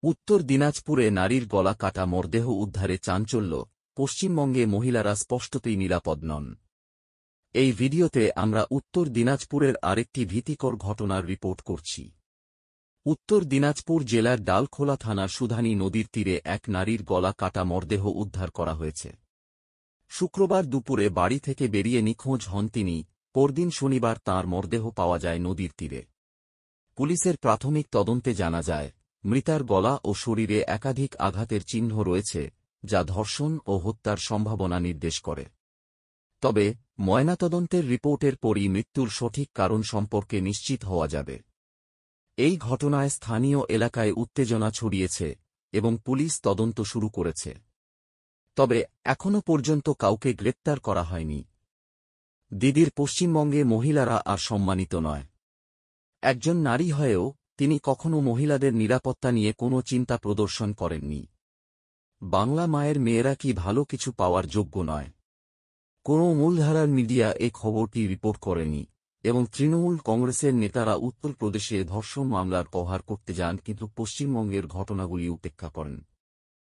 উত্তর দিনাজপুরে নারীর গলা কাটা মরদেহ উদ্ধারে চাঞ্চল্য, পশ্চিমবঙ্গে মহিলারা স্পষ্টতই নিরাপদ নন। এই ভিডিওতে আমরা উত্তর দিনাজপুরের আরেকটি ভীতিকর ঘটনার রিপোর্ট করছি। উত্তর দিনাজপুর জেলার ডালখোলা থানার সুধানী নদীর তীরে এক নারীর গলা কাটা মরদেহ উদ্ধার করা হয়েছে। শুক্রবার দুপুরে বাড়ি থেকে বেরিয়ে নিখোঁজ হন তিনি, পরদিন শনিবার তাঁর মরদেহ পাওয়া যায় নদীর তীরে। পুলিশের প্রাথমিক তদন্তে জানা যায়, মৃতার গলা ও শরীরে একাধিক আঘাতের চিহ্ন রয়েছে, যা ধর্ষণ ও হত্যার সম্ভাবনা নির্দেশ করে। তবে ময়নাতদন্তের রিপোর্টের পরই মৃত্যুর সঠিক কারণ সম্পর্কে নিশ্চিত হওয়া যাবে। এই ঘটনায় স্থানীয় এলাকায় উত্তেজনা ছড়িয়েছে এবং পুলিশ তদন্ত শুরু করেছে। তবে এখনও পর্যন্ত কাউকে গ্রেপ্তার করা হয়নি। দিদির পশ্চিমবঙ্গে মহিলারা আর সম্মানিত নয়। একজন নারী হয়েও তিনি কখনো মহিলাদের নিরাপত্তা নিয়ে কোনো চিন্তা প্রদর্শন করেননি। বাংলা মায়ের মেয়েরা কি ভালো কিছু পাওয়ার যোগ্য নয়? কোনো মূলধারার মিডিয়া এ খবরটি রিপোর্ট করেনি এবং তৃণমূল কংগ্রেসের নেতারা উত্তরপ্রদেশে ধর্ষণ মামলার প্রহার করতে যান, কিন্তু পশ্চিমবঙ্গের ঘটনাগুলি উপেক্ষা করেন।